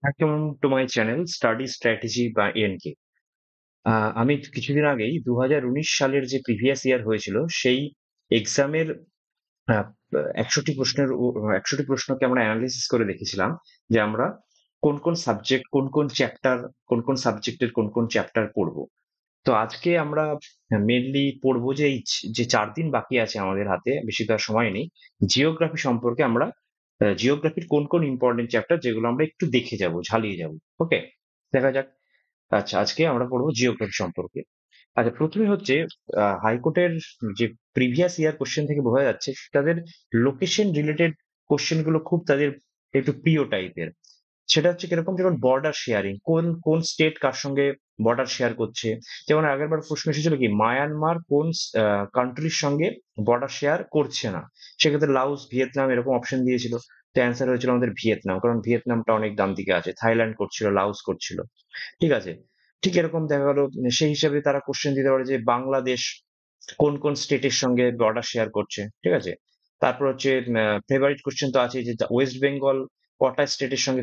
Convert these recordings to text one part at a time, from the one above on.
Welcome to my channel Study Strategy by NK. আমি কিছুদিন আগেই 2019 সালের যে প্রিভিয়াস ইয়ার হয়েছিল সেই এক্সামের 61টি প্রশ্নকে আমরা অ্যানালিসিস করে দেখেছিলাম যে আমরা কোন কোন সাবজেক্ট কোন কোন সাবজেক্টের কোন চ্যাপ্টার পড়বো। তো আজকে আমরা মেনলি পড়বো যে যে 4 দিন বাকি আছে আমাদের হাতে, বেশি তো আর সময় নেই। জিওগ্রাফি সম্পর্কে আমরা জিওগ্রাফির কোন কোন ইম্পর্টেন্ট চ্যাপ্টার যেগুলো আমরা একটু দেখে যাব, ঝালিয়ে যাব। ওকে, দেখা যাক। আচ্ছা, আজকে আমরা পড়বো জিওগ্রাফি সম্পর্কে। আচ্ছা, প্রথমে হচ্ছে হাইকোর্টের যে প্রিভিয়াস ইয়ার কোশ্চেন থেকে বোঝা যাচ্ছে তাদের লোকেশন রিলেটেড কোশ্চেন গুলো খুব তাদের একটু প্রিয় টাইপের। সেটা হচ্ছে কিরকম, যেমন বর্ডার শেয়ারিং, কোন কোন স্টেট কার সঙ্গে বর্ডার শেয়ার করছে। যেমন আগেরবার প্রশ্ন এসেছিল কি, মায়ানমার কোন কান্ট্রির সঙ্গে বর্ডার শেয়ার করছে না। সেক্ষেত্রে লাওস, ভিয়েতনাম এরকম অপশন দিয়েছিল। তো অ্যান্সার হয়েছিল আমাদের ভিয়েতনাম, কারণ ভিয়েতনামটা অনেক ডান দিকে আছে, থাইল্যান্ড করছিল, লাওস করছিল। ঠিক আছে। ঠিক এরকম দেখা গেল, সেই হিসাবে তারা কোশ্চেন দিতে পারে যে বাংলাদেশ কোন কোন স্টেটের সঙ্গে বর্ডার শেয়ার করছে। ঠিক আছে। তারপর হচ্ছে ফেভারিট কোশ্চেন তো আছে যে ওয়েস্ট বেঙ্গল কটা স্টেটের সঙ্গে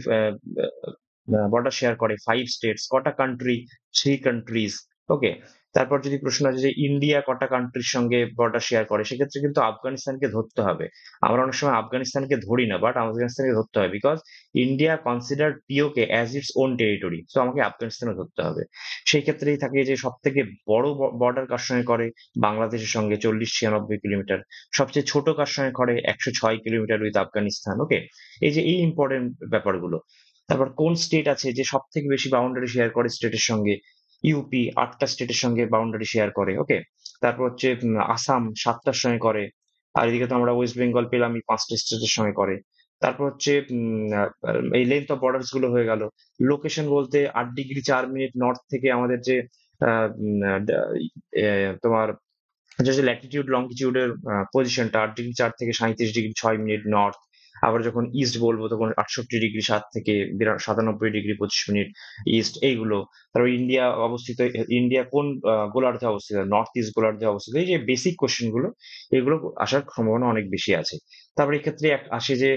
বর্ডার শেয়ার করে, 5 স্টেটস, কটা কান্ট্রি, 3 কান্ট্রিজ। ওকে। তারপর যদি প্রশ্ন আছে যে ইন্ডিয়া কটা কান্ট্রির সঙ্গে বর্ডার শেয়ার করে, সেক্ষেত্রে কিন্তু আফগানিস্তানকে ধরতে হবে। আমরা অনেক সময় আফগানিস্তানকে ধরি না, বাট আফগানিস্তানকে ধরতে হবে, because India consider পিওকে as its own territory, তো আমাকে আফগানিস্তানও ধরতে হবে। সেই ক্ষেত্রেই থাকে যে সব থেকে বড় বর্ডার কার সঙ্গে করে, বাংলাদেশের সঙ্গে 40-96 কিলোমিটার। সবচেয়ে ছোট কার সঙ্গে করে, 106 কিলোমিটার উইথ আফগানিস্তান। ওকে। এই যে এই ইম্পর্টেন্ট ব্যাপারগুলো। তারপর কোন স্টেট আছে যে সব থেকে বেশি বাউন্ডারি শেয়ার করে স্টেটের সঙ্গে, ইউপি 8টা স্টেটের সঙ্গে বাউন্ডারি শেয়ার করে। ওকে। তারপর হচ্ছে আসাম 7টার সঙ্গে করে। আর এদিকে তো আমরা ওয়েস্ট বেঙ্গল পেলাম, 5টা স্টেটের সঙ্গে করে। তারপর হচ্ছে এই লেন্থ অফ বর্ডার্স গুলো হয়ে গেল। লোকেশন বলতে 8°4' নর্থ থেকে আমাদের যে আহ, উম, আহ, ডা- তোমার যে ল্যাটিটিউড লঙ্গিটিউডের পজিশনটা, 8°4 থেকে 37°6' নর্থ। আবার যখন ইস্ট বলবো তখন 68°7 থেকে 97°25' ইস্ট, এইগুলো। তারপর ইন্ডিয়া অবস্থিত, ইন্ডিয়া কোন গোলার্ধে অবস্থিত, নর্থ ইস্ট গোলার্ধে অবস্থিত। এই যে বেসিক কোশ্চেন গুলো, এগুলো আসার সম্ভাবনা অনেক বেশি আছে। তারপর এক্ষেত্রে আসে যে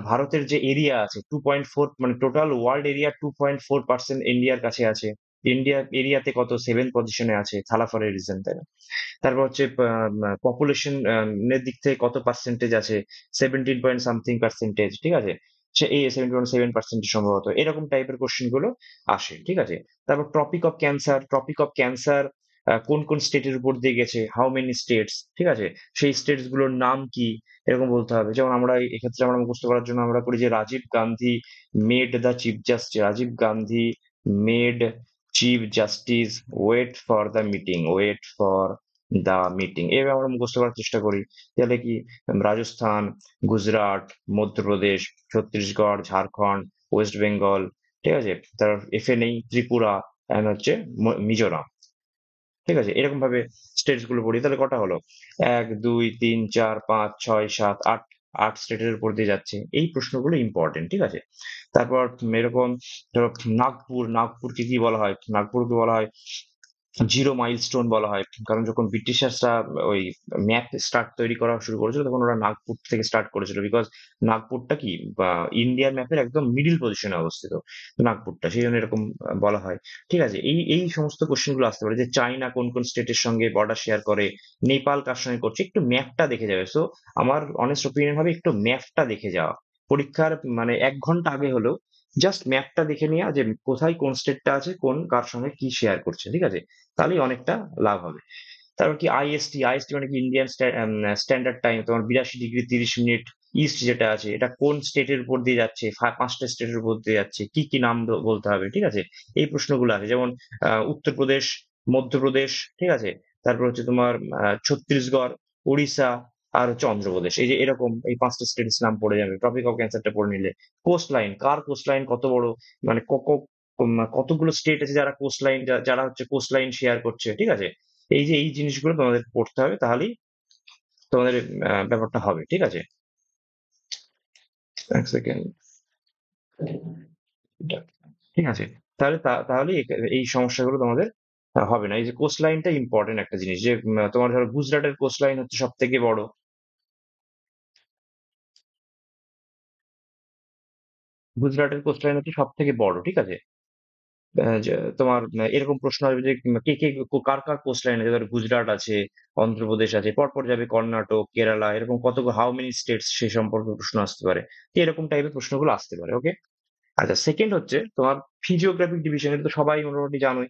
ভারতের যে এরিয়া আছে 2.4, মানে টোটাল ওয়ার্ল্ড এরিয়া 2.4% ইন্ডিয়ার কাছে আছে। ইন্ডিয়া এরিয়াতে কত, 7 পজিশনে আছে, থালাফারের রিজন, তাই না? তারপর হচ্ছে পপুলেশন এর দিক থেকে কত পার্সেন্টেজ আছে, 17 পয়েন্ট সামথিং পার্সেন্টেজ। ঠিক আছে। সে এই 7.7% সম্ভবত এরকম টাইপের কোশ্চেন গুলো আসে। ঠিক আছে। তারপর ট্রপিক অফ ক্যান্সার কোন কোন স্টেটের উপর দিয়ে গেছে, হাউ মেনি স্টেটস। ঠিক আছে। সেই স্টেটস গুলোর নাম কি, এরকম বলতে হবে। যেমন আমরা এক্ষেত্রে আমরা মুখস্থ করার জন্য আমরা করি যে Rajiv Gandhi made chief justice wait for the meeting, এভাবে আমরা মুখস্থ করার চেষ্টা করি। তাহলে কি, রাজস্থান, গুজরাট, মধ্যপ্রদেশ, ছত্তিশগড়, ঝাড়খণ্ড, ওয়েস্ট বেঙ্গল। ঠিক আছে। তার এফে নেই ত্রিপুরা, এন্ড হচ্ছে মিজোরাম। ঠিক আছে। এরকম ভাবে স্টেটস গুলো পড়ি, তাহলে কটা হলো, 1 2 3 4 5 6 7 8, 8 স্টেটের উপর দিয়ে যাচ্ছে। এই প্রশ্নগুলো ইম্পর্টেন্ট। ঠিক আছে। তারপর এরকম ধরো, নাগপুরকে কি বলা হয়, নাগপুরকে বলা হয় জিরো মাইলস্টোন বলা হয়, কারণ যখন ব্রিটিশার্সরা ওই ম্যাপ তৈরি করা শুরু করেছিল, তখন ওরা নাগপুর থেকে স্টার্ট করেছিল, বিকজ নাগপুরটা কি, বা ইন্ডিয়ার ম্যাপের একদম মিডিল পজিশনে অবস্থিত নাগপুরটা, সেই জন্য এরকম বলা হয়। ঠিক আছে। এই এই সমস্ত কোশ্চেন গুলো আসতে পারে, যে চায়না কোন কোন স্টেটের সঙ্গে বর্ডার শেয়ার করে, নেপাল কার সঙ্গে করছে, একটু ম্যাপটা দেখে যাবে। সো আমার অনেস্ট ওপিনিয়ন হবে একটু ম্যাপটা দেখে যাওয়া, পরীক্ষার মানে 1 ঘন্টা আগে হলেও জাস্ট ম্যাপটা দেখে নেওয়া, যে কোথায় কোন স্টেটটা আছে, কোন কার সঙ্গে কি শেয়ার করছে। ঠিক আছে। তাহলেই অনেকটা লাভ হবে। তারপর কি আইএসটি মানে কি, ইন্ডিয়ান স্ট্যান্ডার্ড টাইম, তোমার 82°30' ইস্ট যেটা আছে, এটা কোন স্টেটের উপর দিয়ে যাচ্ছে, 5টা স্টেটের উপর দিয়ে যাচ্ছে, কি কি নাম বলতে হবে। ঠিক আছে। এই প্রশ্নগুলো আছে, যেমন উত্তরপ্রদেশ, মধ্যপ্রদেশ। ঠিক আছে। তারপর হচ্ছে তোমার ছত্তিশগড়, উড়িষ্যা, আর হচ্ছে অন্ধ্রপ্রদেশ। এই যে এরকম এই 5টা স্টেটের নাম পড়ে যাবে টপিক অফ ক্যান্সারটা পড়ে নিলে। কোস্ট লাইন, কার কোস্ট লাইন কত বড়, মানে কতগুলো স্টেট আছে যারা কোস্ট লাইন, যারা হচ্ছে কোস্ট লাইন শেয়ার করছে। ঠিক আছে। এই যে এই জিনিসগুলো তোমাদের পড়তে হবে, তাহলেই তোমাদের ব্যাপারটা হবে। ঠিক আছে। এক সেকেন্ড। ঠিক আছে। তাহলে এই সমস্যাগুলো তোমাদের হবে না। এই যে কোস্ট লাইনটা ইম্পর্টেন্ট একটা জিনিস, যে তোমার ধরো গুজরাটের কোস্ট লাইন হচ্ছে সব থেকে বড়। গুজরাটের কোস্টলাইন হচ্ছে সব থেকে বড়, ঠিক আছে? যে তোমার এরকম প্রশ্ন আসবে যে কার কার কোস্টলাইন আছে, ধরো গুজরাট আছে, অন্ধ্রপ্রদেশ আছে, পরপর যাবে কর্ণাটক, কেরালা, এরকম কতগুলো, হাউ মেনি স্টেটস সে সম্পর্কে প্রশ্ন আসতে পারে। তো এরকম টাইপের প্রশ্নগুলো আসতে পারে, ওকে? আচ্ছা, সেকেন্ড হচ্ছে তোমার ফিজিওগ্রাফিক ডিভিশন। এটা তো সবাই মোটামুটি জানোই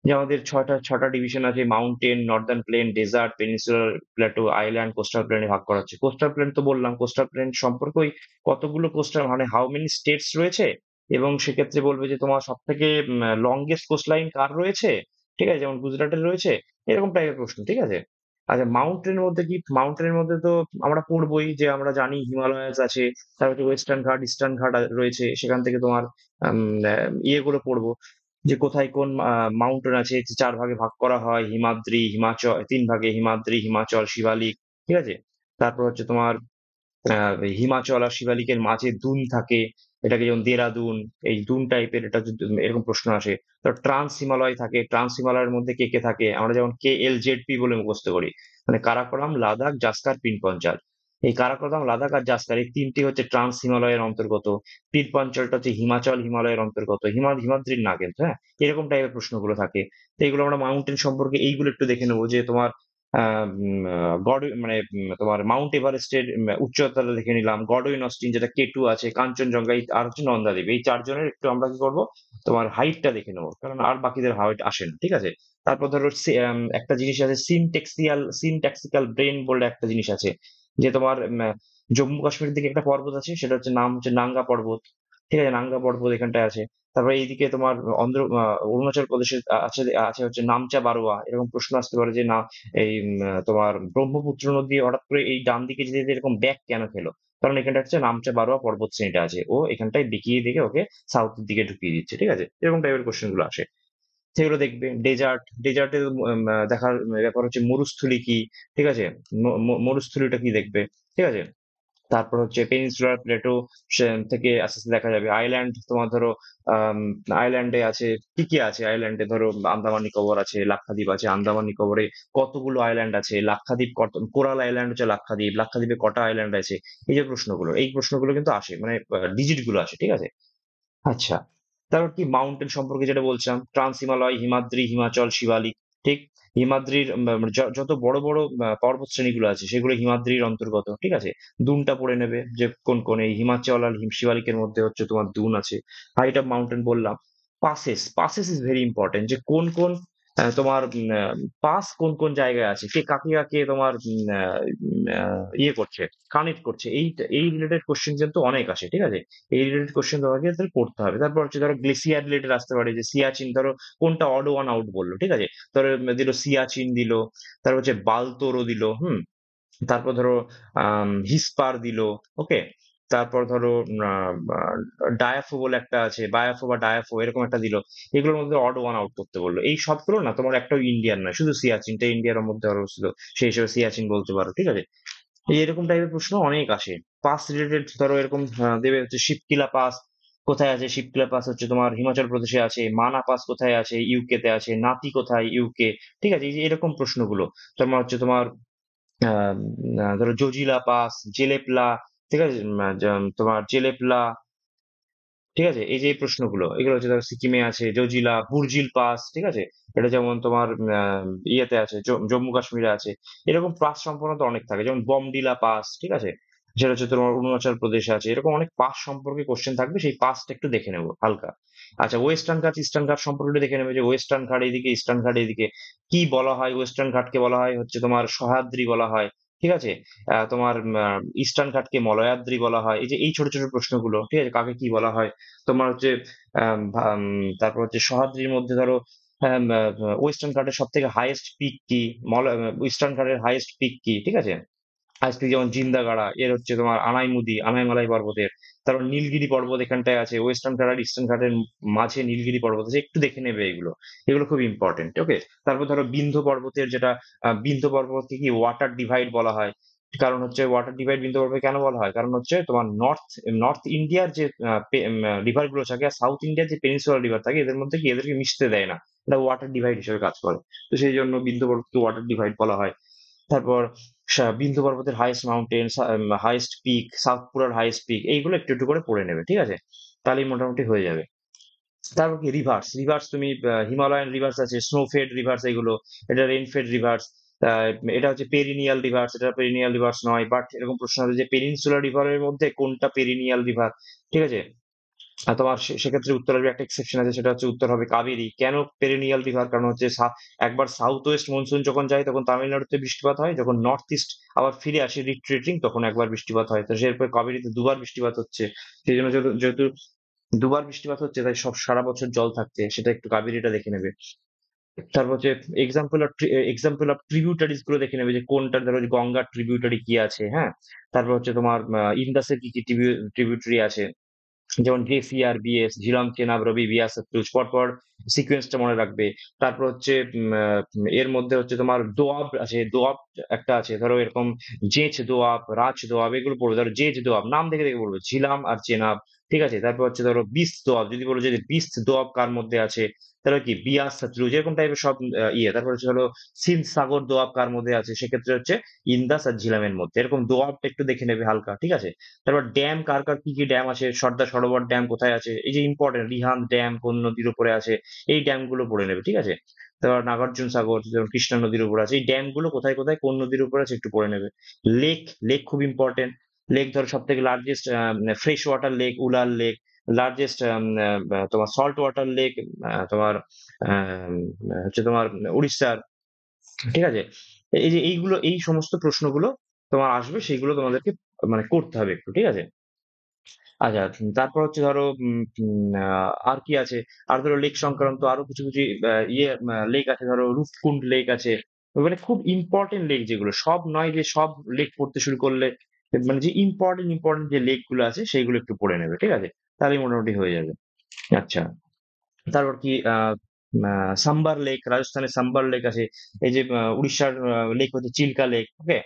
যে আমাদের ছটা ডিভিশন আছে: mountain, northern plain, desert, peninsular plateau, island, coastal প্লেনে ভাগ করা হচ্ছে। কোস্টাল প্লেন তো বললাম, কোস্টাল প্লেন সম্পর্কে ওই কতগুলো কোস্টাল, মানে হাউ মেনি স্টেটস রয়েছে, এবং সেক্ষেত্রে বলবে যে তোমার সব থেকে লংগেস্ট কোস্টলাইন কার রয়েছে, ঠিক আছে? যেমন গুজরাটের রয়েছে, এরকম টাইপের প্রশ্ন, ঠিক আছে? আচ্ছা, মাউন্টেনের মধ্যে কি? মাউন্টেনের মধ্যে তো আমরা পড়বোই, যে আমরা জানি হিমালয়াস আছে, তারপরে ওয়েস্টার্ন ঘাট, ইস্টার্ন ঘাট রয়েছে, সেখান থেকে তোমার ইয়েগুলো পড়বো, যে কোথায় কোন মাউন্টেন আছে, যে 4 ভাগে ভাগ করা হয়: হিমাদ্রি, হিমাচল, 3 ভাগে: হিমাদ্রি, হিমাচল, শিবালিক, ঠিক আছে? তারপর হচ্ছে তোমার হিমাচল আর শিবালিকের মাঝে দুন থাকে, এটাকে যেমন দেরাদুন, এই দুন টাইপের, এটা যদি এরকম প্রশ্ন আসে। তো ট্রান্স হিমালয় থাকে, ট্রান্স হিমালয়ের মধ্যে কে কে থাকে, আমরা যেমন KLZP বলে মুখস্থ করি, মানে কারাকোরাম, লাদাখ, জাসকার, পিনপঞ্চাল। এই কারাকোরাম, লাদাখ আর জাসকার, এই তিনটি হচ্ছে ট্রান্স হিমালয়ের অন্তর্গত। পিনপঞ্চালটা হচ্ছে হিমাচল হিমালয়ের অন্তর্গত, হিমাদ্রির না কিন্তু, হ্যাঁ? এরকম টাইপের প্রশ্নগুলো থাকে। তো এগুলো আমরা মাউন্টেন সম্পর্কে এইগুলো একটু দেখে নেবো, যে তোমার তোমার মাউন্ট এভারেস্টের উচ্চতাটা দেখে নিলাম, গডউইন অস্টিন যেটা K2 আছে, কাঞ্চনজঙ্ঘা, আর হচ্ছে নন্দা দেবী, এই চারজনের একটু আমরা কি করবো, তোমার হাইটটা দেখে নেবো, কারণ আর বাকিদের হাইট আসে না, ঠিক আছে? তারপর ধরো একটা জিনিস আছে, সিনট্যাক্সিক্যাল ব্রেন বলে একটা জিনিস আছে, যে তোমার জম্মু কাশ্মীরের দিকে একটা পর্বত আছে, সেটা হচ্ছে নাম হচ্ছে নাঙ্গা পর্বত, ঠিক আছে? নাঙ্গা পর্বত এখানটায় আছে। তারপরে এইদিকে তোমার অরুণাচল প্রদেশে আছে, আছে হচ্ছে নামচা বারোয়া। এরকম প্রশ্ন আসতে পারে যে না, এই তোমার ব্রহ্মপুত্র নদী হঠাৎ করে এই ডান দিকে যেতে যেতে এরকম ব্যাক কেন খেলো? কারণ এখানটা হচ্ছে নামচা বারোয়া পর্বত শ্রেণীটা আছে, ও এখানটায় বেঁকিয়ে দিকে ওকে সাউথের দিকে ঢুকিয়ে দিচ্ছে, ঠিক আছে? এরকম টাইপের কোশ্চেন গুলো আসে, সেগুলো দেখবে। ডেজার্টের দেখার ব্যাপার হচ্ছে মরুস্থলী কি, ঠিক আছে? মরুস্থলীটা কি দেখবে, ঠিক আছে? তারপর হচ্ছে পেনিনসুলার প্লেটো থেকে আস্তে আস্তে দেখা যাবে। আইল্যান্ড তোমার ধরো, আইল্যান্ডে আছে, কি কি আছে আইল্যান্ডে, ধরো আন্দামান নিকোবর আছে, লাক্ষাদ্বীপ আছে। আন্দামান নিকোবরে কতগুলো আইল্যান্ড আছে? লাক্ষাদ্বীপ কোরাল আইল্যান্ড হচ্ছে লাক্ষাদ্বীপ, লাক্ষাদ্বীপে কটা আইল্যান্ড আছে? এই প্রশ্নগুলো কিন্তু আসে, মানে ডিজিট গুলো আসে, ঠিক আছে? আচ্ছা, তারপর কি মাউন্টেন সম্পর্কে যেটা বলছিলাম, ট্রান্স হিমালয়, হিমাদ্রি, হিমাচল, শিবালিক, ঠিক? হিমাদ্রির মানে যত বড় বড় পর্বত শ্রেণীগুলো আছে, সেগুলো হিমাদ্রির অন্তর্গত, ঠিক আছে? দুনটা পড়ে নেবে, যে কোন কোন এই হিমাচল আর শিবালিকের মধ্যে হচ্ছে তোমার দুন আছে। হাইট অফ মাউন্টেন বললাম। পাসেস ইজ ভেরি ইম্পর্টেন্ট, যে কোন কোন তোমার পাস কোন কোন জায়গায় আছে, কে কাকে কাকে তোমার ইয়ে করছে, কানেক্ট করছে, এই রিলেটেড কোশ্চেন কিন্তু অনেক আসে, ঠিক আছে? এই রিলেটেড কোশ্চেন তোমাকে তাহলে পড়তে হবে। তারপর হচ্ছে ধরো গ্লেসিয়ার রিলেটেড আসতে পারে, যে সিয়াচিন, ধরো কোনটা অড ওয়ান আউট বললো, ঠিক আছে? ধরো দিল সিয়াচিন দিল, তারপর হচ্ছে বালতোরো দিল, তারপর ধরো হিসপার দিল, ওকে? তারপর ধরো ডায়াফো বলে একটা আছে, বায়াফো বা ডায়াফো, এরকম একটা দিল। এগুলোর মধ্যে অড ওয়ান আউট করতে বললো। এই সবগুলো না তোমার একটাও ইন্ডিয়ান নয়, শুধু সিয়াচিনটা ইন্ডিয়ার মধ্যে অবস্থিত, সেই হিসেবে সিয়াচিন বলতে পারো, ঠিক আছে? এরকম টাইপের প্রশ্ন অনেক আসে। পাস রিলেটেড ধরো এরকম দেবে হচ্ছে শিবকিলা পাস কোথায় আছে? শিবকিলা পাস হচ্ছে তোমার হিমাচল প্রদেশে আছে। মানা পাস কোথায় আছে? ইউকে তে আছে। নাতি কোথায়? ইউকে, ঠিক আছে? এই যে এরকম প্রশ্নগুলো, তোমার হচ্ছে তোমার ধরো জজিলা পাস, জেলেপলা, ঠিক আছে? তোমার জেলেপলা, ঠিক আছে? এই যে এই প্রশ্নগুলো, এগুলো হচ্ছে ধরো সিকিমে আছে। জজিলা, বুর্জিল পাস, ঠিক আছে? এটা যেমন তোমার ইয়েতে আছে, জম্মু কাশ্মীরে আছে। এরকম পাস সম্পূর্ণ অনেক থাকে, যেমন বমডিলা পাস, ঠিক আছে? সেটা হচ্ছে তোমার অরুণাচল প্রদেশে আছে। এরকম অনেক পাস সম্পর্কে কোশ্চেন থাকবে, সেই পাসটা একটু দেখে নেবো হালকা। আচ্ছা, ওয়েস্টার্ন ঘাট ইস্টার্ন ঘাট সম্পর্কে একটু দেখে নেবে, যে ওয়েস্টার্ন ঘাট এইদিকে, ইস্টার্ন ঘাট এইদিকে। কি বলা হয়? ওয়েস্টার্ন ঘাটকে বলা হয় হচ্ছে তোমার সহ্যাদ্রি বলা হয়, ঠিক আছে? তোমার ইস্টার্ন ঘাটকে মলয়াদ্রি বলা হয়। এই যে এই ছোট ছোট প্রশ্নগুলো, ঠিক আছে, কাকে কি বলা হয়? তোমার হচ্ছে তারপর হচ্ছে সহ্যাদ্রির মধ্যে ধরো ওয়েস্টার্ন ঘাটের সব থেকে হাইয়েস্ট পিক কি? ইস্টার্ন ঘাটের হাইয়েস্ট পিক কি, ঠিক আছে? হাইয়েস্ট পিক যেমন জিন্দাগাড়া, এর হচ্ছে তোমার আনাইমুদি, আনাইমালাই পর্বতের। তারপর নীলগিরি পর্বত এখানটায় আছে, ওয়েস্টার্ন ঘাট আর ইস্টার্ন ঘাটের মাঝে নীলগিরি পর্বত আছে, একটু দেখে নেবে এগুলো। এগুলো খুব ইম্পর্টেন্ট, ওকে? তারপর ধরো বিন্ধ্য পর্বতের যেটা, বিন্ধ্য পর্বতকে কি ওয়াটার ডিভাইড বলা হয়? কারণ হচ্ছে ওয়াটার ডিভাইড বিন্ধ্য পর্বত কেন বলা হয়? কারণ হচ্ছে তোমার নর্থ নর্থ ইন্ডিয়ার যে রিভার গুলো থাকে, আর সাউথ ইন্ডিয়ার যে পেনিনসুলার রিভার থাকে, এদের মধ্যে কি এদেরকে মিশতে দেয় না, এটা ওয়াটার ডিভাইড হিসেবে কাজ করে। তো সেই জন্য বিন্ধ্য পর্বতকে ওয়াটার ডিভাইড বলা হয়। তারপর বিন্দু পর্বতের হাইয়েস্ট মাউন্টেন, হাইয়েস্ট পিক, সাতপুরার হাইয়েস্ট পিক, এইগুলো একটু একটু করে পড়ে নেবে, ঠিক আছে? তাহলেই মোটামুটি হয়ে যাবে। তারপর কি রিভার্স, রিভার্স তুমি হিমালয়ান রিভার্স আছে, স্নো ফেড রিভার্স, এগুলো, এটা রেইন ফেড রিভার্স, এটা হচ্ছে পেরিনিয়াল রিভার্স, এটা পেরিনিয়াল রিভার্স নয়, বাট এরকম প্রশ্ন আছে যে পেনিনসুলার রিভারের মধ্যে কোনটা পেরিনিয়াল রিভার, ঠিক আছে? আর তোমার সেক্ষেত্রে উত্তর হবে, একটা এক্সেপশন আছে, সেটা হচ্ছে উত্তর হবে কাবেরী। কেন পেরিনিয়াল রিভার? কারণ হচ্ছে একবার সাউথ ওয়েস্ট মনসুন যখন যায় তখন তামিলনাড়ুতে বৃষ্টিপাত হয়, যখন নর্থ ইস্ট আবার ফিরে আসে রিট্রিটিং তখন একবার বৃষ্টিপাত হয়। তো সেরপর কাবেরীতে দুবার বৃষ্টিপাত হচ্ছে, সেই জন্য যেহেতু যেহেতু দুবার বৃষ্টিপাত হচ্ছে তাই সব সারা বছর জল থাকছে, সেটা একটু কাবেরীটা দেখে নেবে। তারপর হচ্ছে এক্সাম্পল অফ ট্রিবিউটারিজ গুলো দেখে নেবে যে কোনটা, ধরো যে গঙ্গার ট্রিবিউটারি কি আছে, হ্যাঁ। তারপর হচ্ছে তোমার ইন্দাসের কি কি ট্রিবিউটারি আছে, যেমন গ্লেসিয়ার, বিএস, ঝিলাম, চেনাব, রবি, বিয়াস, সতলুজ, পরপর সিকোয়েন্সটা মনে রাখবে। তারপর হচ্ছে এর মধ্যে হচ্ছে তোমার দোয়াব আছে, দোয়াব একটা আছে, ধরো এরকম জেচ দোয়াব, রাজ দোয়াব, এগুলো পড়বে। ধরো জেচ দোয়াব নাম দেখে দেখে পড়বে, ঝিলাম আর চেনাব, ঠিক আছে? তারপর হচ্ছে ধরো বিস্ত দোয়াব, যদি বলো যে বিস্ত দোয়াব কার মধ্যে আছে, তাহলে কি বিয়াস, সতলুজ, এরকম টাইপের সব ইয়ে। তারপর হচ্ছে ধরো সিন্ধ সাগর দোয়াব কার মধ্যে আছে, সেক্ষেত্রে হচ্ছে ইন্দাস আর ঝিলামের মধ্যে। এরকম দোয়াবটা একটু দেখে নেবে হালকা, ঠিক আছে? তারপর ড্যাম, কার কার কি কি ড্যাম আছে, সর্দার সরোবর ড্যাম কোথায় আছে, এই যে ইম্পর্টেন্ট রিহান্দ ড্যাম কোন নদীর উপরে আছে, এই ড্যাম গুলো পড়ে নেবে, ঠিক আছে? তারপর নাগার্জুন সাগর যেমন কৃষ্ণা নদীর উপর আছে, এই ড্যাম গুলো কোথায় কোথায় কোন নদীর উপর আছে একটু পড়ে নেবে। লেক, লেক খুব ইম্পর্টেন্ট। লেক ধরো সব থেকে largest fresh water lake Wular lake, largest তোমার সল্ট ওয়াটার লেক তোমার হচ্ছে তোমার উড়িষ্যার, ঠিক আছে? এই যে এইগুলো, এই সমস্ত প্রশ্নগুলো তোমার আসবে, সেইগুলো তোমাদেরকে মানে করতে হবে একটু, ঠিক আছে? আচ্ছা, তারপর হচ্ছে ধরো আর কি আছে, আর ধরো লেক সংক্রান্ত আরো কিছু কিছু লেক আছে, ধরো রূপকুন্ড লেক আছে, মানে খুব ইম্পর্টেন্ট লেক, যেগুলো সব নয় যে সব লেক পড়তে শুরু করলে, মানে যে ইম্পর্টেন্ট ইম্পর্টেন্ট যে লেক গুলো আছে সেইগুলো একটু পড়ে নেবে, ঠিক আছে? তাহলেই মোটামুটি হয়ে যাবে। আচ্ছা, তারপর কি সাম্বার লেক, রাজস্থানের সাম্বার লেক আছে। এই যে উড়িষ্যার লেক হচ্ছে চিল্কা লেক, ওকে।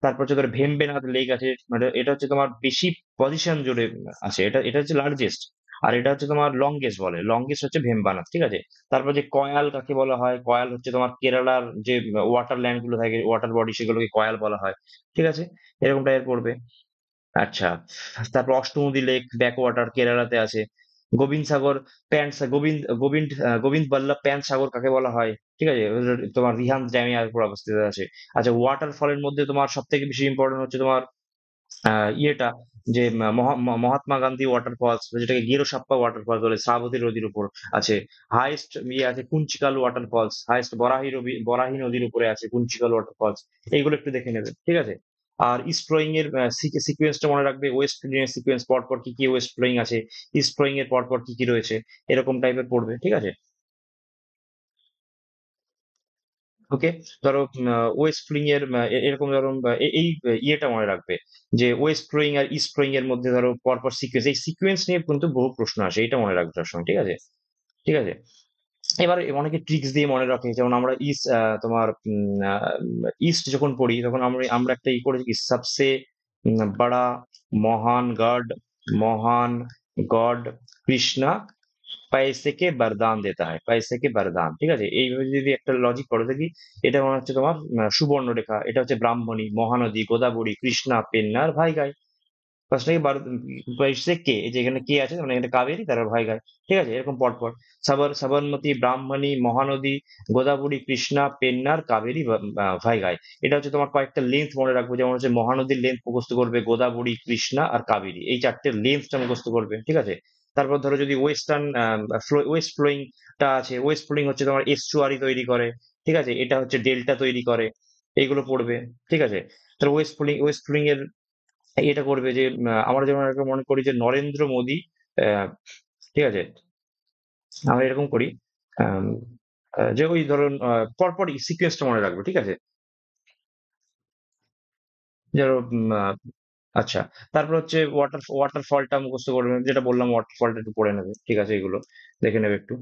তারপর হচ্ছে ধরো ভেম্বেনাথ লেক আছে, মানে এটা হচ্ছে তোমার বেশি পজিশন জুড়ে আছে, এটা এটা হচ্ছে লার্জেস্ট। আর এটা হচ্ছে তোমার লংগেস্ট, বলে লংগেস্ট হচ্ছে ভেম্বানাথ, ঠিক আছে? তারপর যে কয়াল কাকে বলা হয়, কয়াল হচ্ছে তোমার কেরালার যে ওয়াটার ল্যান্ড গুলো থাকে, ওয়াটার বডি, সেগুলোকে কয়াল বলা হয়, ঠিক আছে? এরকম টাইপের পড়বে। আচ্ছা, তারপর অষ্টমুদি লেক ব্যাক ওয়াটার কেরালাতে আছে। গোবিন্দ সাগর, গোবিন্দ বল্লভ প্যান্ট সাগর কাকে বলা হয়, ঠিক আছে? ওটা তোমার রিহান্দ ড্যামের উপর অবস্থিত আছে। আচ্ছা, ওয়াটারফলের মধ্যে তোমার সব থেকে বেশি ইম্পর্টেন্ট হচ্ছে তোমার ইয়েটা, যে মহাত্মা গান্ধী ওয়াটারফলস, যেটাকে গেরোসাপ্পা ওয়াটারফলস বলে, শ্রাবতী নদীর উপর আছে। হাইয়েস্ট ইয়ে আছে কুঞ্চিকাল ওয়াটারফলস, হাইয়েস্ট বরাহি নদীর উপরে আছে কুঞ্চিকাল ওয়াটারফলস। এইগুলো একটু দেখে নেবে, ঠিক আছে? আর ইস্ট ফ্লোয়িং এর সিকোয়েন্সটা মনে রাখবে, ওয়েস্ট ফ্লোয়িং এর সিকোয়েন্স পরপর কি কি ওয়েস্ট ফ্লোয়িং আছে, ইস্ট ফ্লোয়িং এর পরপর কি কি রয়েছে, এরকম টাইপের পড়বে, ঠিক আছে? ওকে। ধরো ওয়েস্ট ফ্লোয়িং এর এরকম ধরো এই ইয়েটা মনে রাখবে যে ওয়েস্ট ফ্লোয়িং আর ইস্ট ফ্লোয়িং এর মধ্যে ধরো পরপর সিকোয়েন্স, এই সিকোয়েন্স নিয়ে কিন্তু বহু প্রশ্ন আসে, এটা মনে রাখবে সবসময়, ঠিক আছে? ঠিক আছে। এবার অনেকে ট্রিক্স দিয়ে মনে রাখে, যেমন আমরা তোমার ইস্ট যখন পড়ি তখন আমরা আমরা একটা করেছি কি, সবসে বড়া মহান গড, মহান গড কৃষ্ণা पैसे के वरदान देता है, पैसे के वरदान, ঠিক আছে? এইভাবে যদি একটা লজিক করে থাকি, এটা মনে হচ্ছে তোমার সুবর্ণরেখা, এটা হচ্ছে ব্রাহ্মণী, মহানদী, গোদাবরী, কৃষ্ণা, পেন্নার ভাইগাই। ফার্স্ট থেকে পয়সে কে, এই যে এখানে কে আছে মানে এখানে কাবেরী, তার ভাইগাই, ঠিক আছে? এরকম পরপর সাবরমতী, ব্রাহ্মণী, মহানদী, গোদাবরী, কৃষ্ণা, পেন্নার, কাবেরী, ভাইগাই। এটা হচ্ছে তোমার কয়েকটা লেন্থ মনে রাখবো, যেমন হচ্ছে মহানদীর লেন্থ মুখস্থ করবে, গোদাবরী, কৃষ্ণা আর কাবেরী, এই চারটে লেন্থটা মুখস্থ করবে, ঠিক আছে? তারপর ধরো যদি ওয়েস্ট ফ্লোয়িং টা আছে, ওয়েস্ট ফ্লোয়িং হচ্ছে তোমার এস্টুয়ারি তৈরি করে, ঠিক আছে? এটা হচ্ছে ডেল্টা তৈরি করে, এইগুলো পড়বে, ঠিক আছে? তাহলে ওয়েস্ট ফ্লোয়িং এর এটা করবে যে আমরা যেমন একটা মনে করি যে নরেন্দ্র মোদী, আহ, ঠিক আছে? আমরা এরকম করি আম, যে ওই ধরুন পরপর সিকোয়েন্সটা মনে রাখবে, ঠিক আছে? ধরো আচ্ছা, তারপর হচ্ছে ওয়াটারফলটা মুখস্থ করবে, যেটা বললাম ওয়াটারফলটা একটু পড়ে নেবে, ঠিক আছে? এগুলো দেখে নেবে একটু।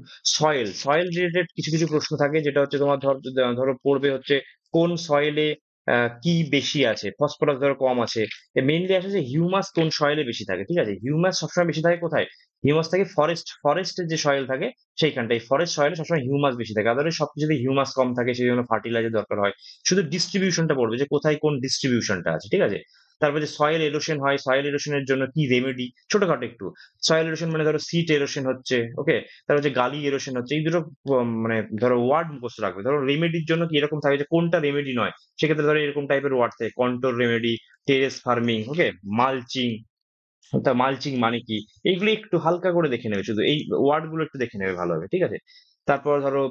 সয়েল রিলেটেড কিছু কিছু প্রশ্ন থাকে, যেটা হচ্ছে তোমার ধরো পড়বে হচ্ছে কোন সয়েলে কি বেশি আছে, ফসফরাস ধরো কম আছে। মেইনলি আসে যে হিউমাস কোন সয়েলে বেশি থাকে, ঠিক আছে? হিউমাস সবসময় বেশি থাকে কোথায়? হিউমাস থাকে ফরেস্টের যে সয়েল থাকে সেইখানটায়। ফরেস্ট সয়েলে সবসময় হিউমাস বেশি থাকে। আদারওয়াইজ সবকিছুতে হিউমাস কম থাকে, সেই জন্য ফার্টিলাইজার দরকার হয়। শুধু ডিস্ট্রিবিউশনটা পড়বে যে কোথায় কোন ডিস্ট্রিবিউশনটা আছে, ঠিক আছে? তারপর যে সয়েল এরোশন হয়, সয়েল এরোশনের জন্য কি রেমেডি, ছোটখাটো একটু। সয়েল এরোশন মানে ধরো সিট এরোশন হচ্ছে, ওকে? তারপর যে গালি এরোশন হচ্ছে, এই দুটো মানে ধরো ওয়ার্ড মুখস্থ রাখবে। ধরো রেমেডির জন্য কি এরকম থাকে যে কোনটা রেমেডি নয়, সেক্ষেত্রে ধরো এরকম টাইপের ওয়ার্ড থাকে, কন্ট্রোল রেমেডি, টেরেস ফার্মিং, ওকে, মালচিং। তা মালচিং মানে কি, এইগুলো একটু হালকা করে দেখে নেবে, শুধু এই ওয়ার্ড গুলো একটু দেখে নেবে ভালোভাবে, ঠিক আছে? তারপর ধরো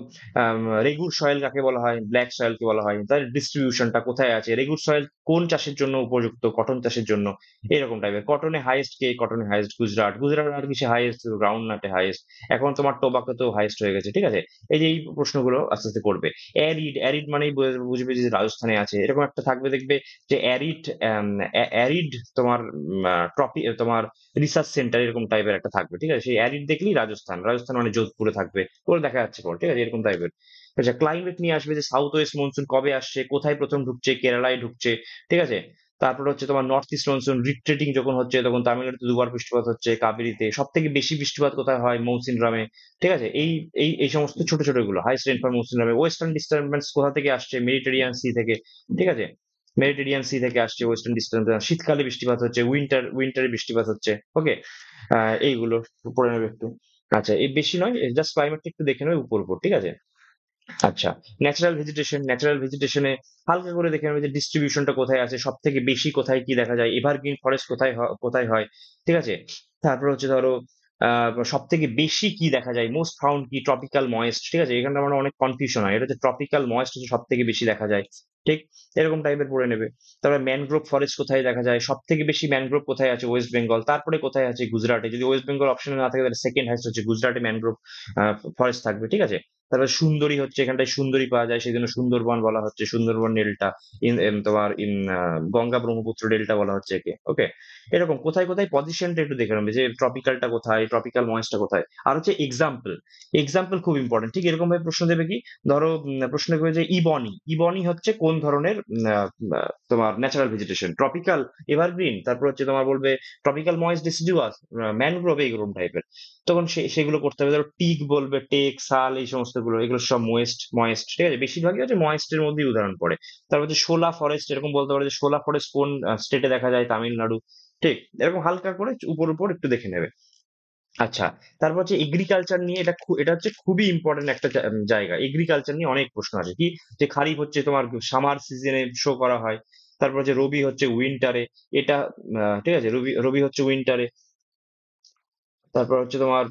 রেগুর সয়েল কাকে বলা হয়, ব্ল্যাক সয়েল কে বলা হয়, তার ডিস্ট্রিবিউশনটা কোথায় আছে, রেগুর সয়েল কোন চাষের জন্য উপযুক্ত, কটন চাষের জন্য, এরকম টাইপের। কটনে হাইয়েস্ট কে, কটনে হাইয়েস্ট গুজরাট, গুজরাট আর কিসে হাইয়েস্ট, গ্রাউন্ড নাটে হাইয়েস্ট। এখন তোমার টোবাকোতেও হাইয়েস্ট হয়ে গেছে, ঠিক আছে? এই যে এই প্রশ্নগুলো আস্তে আস্তে করবে। অ্যারিড, অ্যারিড মানেই বুঝবে যে রাজস্থানে আছে, এরকম একটা থাকবে দেখবে যে অ্যারিড, অ্যারিড তোমার তোমার রিসার্চ সেন্টার এরকম টাইপের একটা থাকবে, ঠিক আছে? সেই অ্যারিড দেখলেই রাজস্থান, রাজস্থান মানে যোধপুরে থাকবে, ওগুলো দেখা যাচ্ছে পরে, ঠিক আছে? এরকম টাইপের। আচ্ছা, ক্লাইমেট নিয়ে আসবে যে সাউথ ওয়েস্ট মনসুন কবে আসছে, কোথায় প্রথম ঢুকছে, কেরালায় ঢুকছে, ঠিক আছে? তারপর হচ্ছে তোমার নর্থ ইস্ট মনসুন রিট্রেটিং যখন হচ্ছে, তখন তামিলনাড়ুতে দুবার বৃষ্টিপাত হচ্ছে, কাবেরীতে সব থেকে বেশি বৃষ্টিপাত কোথায় হয়, মৌসিনরামে, ঠিক আছে? এই এই এই সমস্ত ছোট ছোট গুলো, হাইস্ট রেনফল মৌসিনরামে। ওয়েস্টার্ন ডিস্টারবেন্স কোথা থেকে আসছে, মেডিটেরিয়ান সি থেকে, ঠিক আছে? মেডিটেরিয়ান সি থেকে আসছে ওয়েস্টার্ন ডিস্টারবেন্স। শীতকালে বৃষ্টিপাত হচ্ছে, উইন্টারে বৃষ্টিপাত হচ্ছে, ওকে? এইগুলো পড়ে নেবে একটু। আচ্ছা, এই বেশি নয়, জাস্ট ক্লাইমেটটা একটু দেখে নেবে উপর উপর, ঠিক আছে? আচ্ছা, ন্যাচারাল ভেজিটেশনে হালকা করে দেখে নেবে যে ডিস্ট্রিবিউশনটা কোথায় আছে, সব থেকে বেশি কোথায় কি দেখা যায়, এভারগ্রিন ফরেস্ট কোথায় হয়, ঠিক আছে? তারপর হচ্ছে ধরো সব থেকে বেশি কি দেখা যায়, মোস্ট ফাউন্ড কি, ট্রপিক্যাল ময়েস্ট, ঠিক আছে? এখানটা আমার অনেক কনফিউশন হয়, এটা হচ্ছে ট্রপিক্যাল ময়েস্ট হচ্ছে সব থেকে বেশি দেখা যায়, ঠিক? এরকম টাইপের পড়ে নেবে। তারপরে ম্যানগ্রোভ ফরেস্ট কোথায় দেখা যায়, সব থেকে বেশি ম্যানগ্রোভ কোথায় আছে, ওয়েস্ট বেঙ্গল। তারপরে কোথায় আছে, গুজরাটে। যদি ওয়েস্ট বেঙ্গল অপশনে না থাকে তাহলে সেকেন্ড হাইস্ট হচ্ছে গুজরাটে ম্যানগ্রোভ ফরেস্ট থাকবে, ঠিক আছে? তারপরে সুন্দরী হচ্ছে, এখানটায় সুন্দরী পাওয়া যায়, সেই জন্য সুন্দরবন বলা হচ্ছে, সুন্দরবন ডেল্টা। তোমার গঙ্গা ব্রহ্মপুত্র ডেল্টা বলা হচ্ছে একে, ওকে? এরকম কোথায় কোথায় পজিশনটা একটু দেখে নেবে যে ট্রপিক্যালটা কোথায়, ট্রপিক্যাল ময়েস্টটা কোথায়। আর হচ্ছে এক্সাম্পল, এক্সাম্পল খুব ইম্পর্টেন্ট। ঠিক এরকম ভাবে প্রশ্ন দেবে কি, ধরো প্রশ্ন দেবে যে ইবনি, ইবনি হচ্ছে কোন ধরনের তোমার ন্যাচারাল ভেজিটেশন, ট্রপিক্যাল, এভারগ্রিন, তারপর হচ্ছে তোমার বলবে ট্রপিক্যাল ময়েস্ট ডিসিডুয়াস, ম্যানগ্রোভ, এইরকম টাইপের। তখন সেগুলো করতে হবে। ধরো টিক বলবে, টেক, শাল, এই সমস্ত গুলো, এগুলো সব ময়েস্ট, ঠিক আছে? বেশিরভাগই হচ্ছে ময়েস্টের মধ্যেই উদাহরণ পড়ে। তারপর হচ্ছে শোলা ফরেস্ট, এরকম বলতে পারে যে শোলা ফরেস্ট কোন স্টেটে দেখা যায়, তামিলনাড়ু, ঠিক? এরকম হালকা করে উপর উপর একটু দেখে নেবে। আচ্ছা, তারপর হচ্ছে এগ্রিকালচার নিয়ে, এটা হচ্ছে খুবই ইম্পর্টেন্ট একটা জায়গা। এগ্রিকালচার নিয়ে অনেক প্রশ্ন আছে, কি যে খারিফ হচ্ছে তোমার সামার সিজনে শো করা হয়, তারপর হচ্ছে রবি হচ্ছে উইন্টারে, এটা ঠিক আছে, রবি রবি হচ্ছে উইন্টারে। তারপর হচ্ছে তোমার